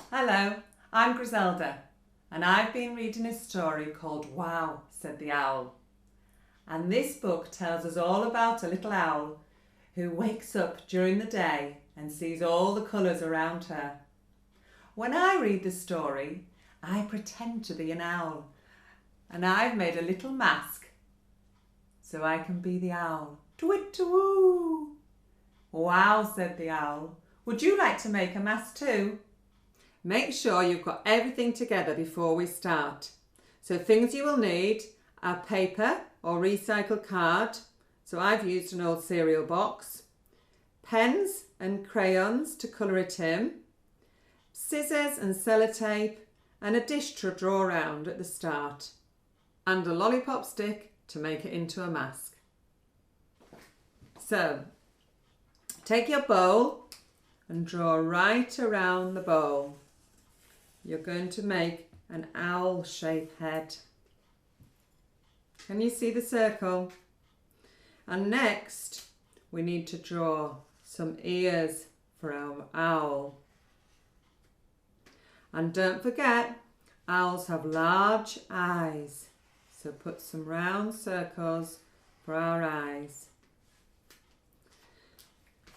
Hello, I'm Griselda, and I've been reading a story called Wow, Said the Owl. And this book tells us all about a little owl who wakes up during the day and sees all the colours around her. When I read the story, I pretend to be an owl, and I've made a little mask so I can be the owl. Twit-to-woo! Wow, said the owl. Would you like to make a mask too? Make sure you've got everything together before we start. So things you will need are paper or recycled card. So I've used an old cereal box. Pens and crayons to colour it in. Scissors and sellotape and a dish to draw around at the start. And a lollipop stick to make it into a mask. So take your bowl and draw right around the bowl. You're going to make an owl-shaped head. Can you see the circle? And next, we need to draw some ears for our owl. And don't forget, owls have large eyes. So put some round circles for our eyes.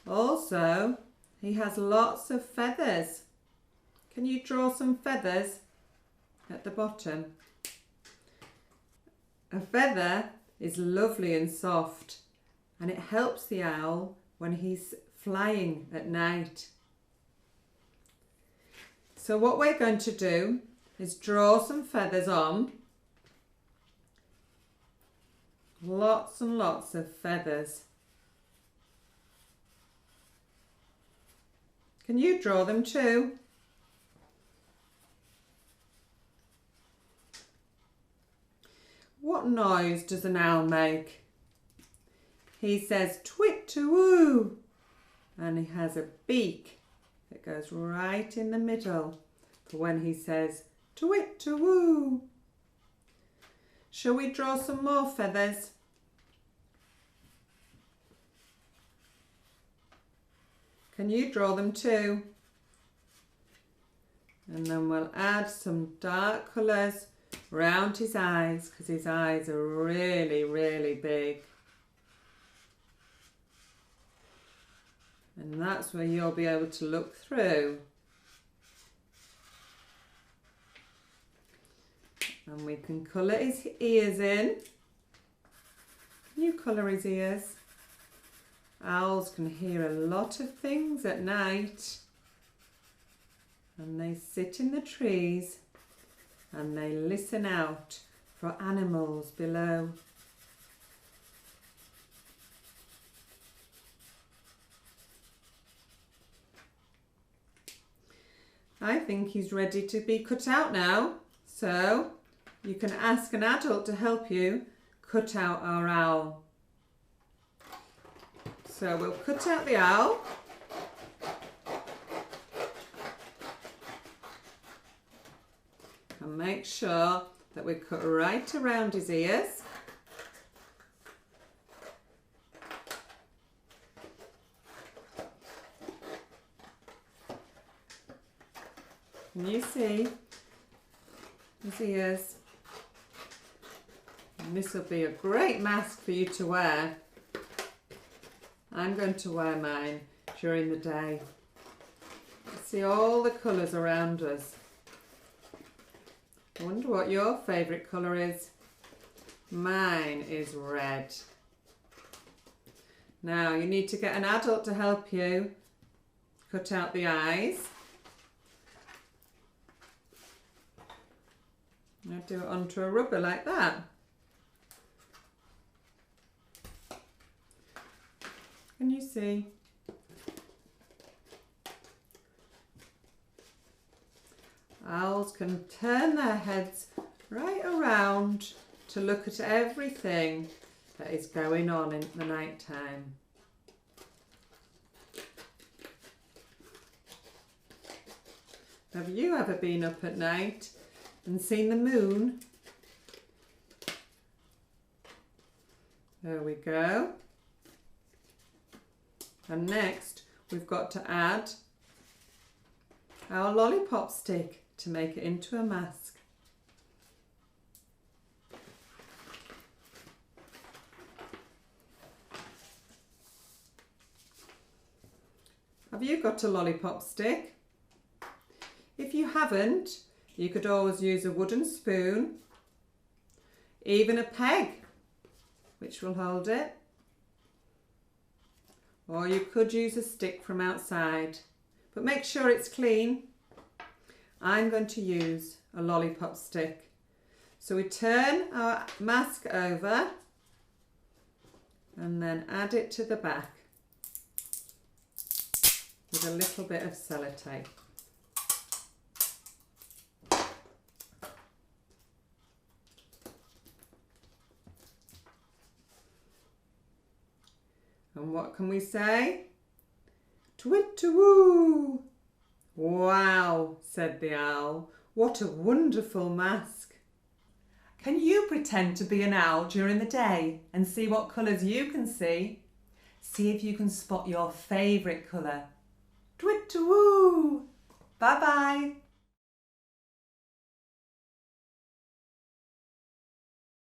Also, he has lots of feathers. Can you draw some feathers at the bottom? A feather is lovely and soft, and it helps the owl when he's flying at night. So what we're going to do is draw some feathers on. Lots and lots of feathers. Can you draw them too? What noise does an owl make? He says twit-to-woo, and he has a beak that goes right in the middle for when he says twit-to-woo. Shall we draw some more feathers? Can you draw them too? And then we'll add some dark colours round his eyes because his eyes are really, really big. And that's where you'll be able to look through. And we can colour his ears in. Can you colour his ears? Owls can hear a lot of things at night. And they sit in the trees and they listen out for animals below. I think he's ready to be cut out now. So you can ask an adult to help you cut out our owl. So we'll cut out the owl. And make sure that we cut right around his ears. Can you see his ears? And this will be a great mask for you to wear. I'm going to wear mine during the day. See all the colours around us. I wonder what your favourite colour is. Mine is red. Now you need to get an adult to help you cut out the eyes. Now do it onto a rubber like that. Can you see? Owls can turn their heads right around to look at everything that is going on in the night time. Have you ever been up at night and seen the moon? There we go. And next we've got to add our lollipop stick to make it into a mask. Have you got a lollipop stick? If you haven't, you could always use a wooden spoon, even a peg, which will hold it. Or you could use a stick from outside, but make sure it's clean. I'm going to use a lollipop stick. So we turn our mask over and then add it to the back with a little bit of sellotape. And what can we say? Twit-to-woo! Wow, said the owl. What a wonderful mask. Can you pretend to be an owl during the day and see what colours you can see? See if you can spot your favourite colour. Twit-to-woo! Bye-bye.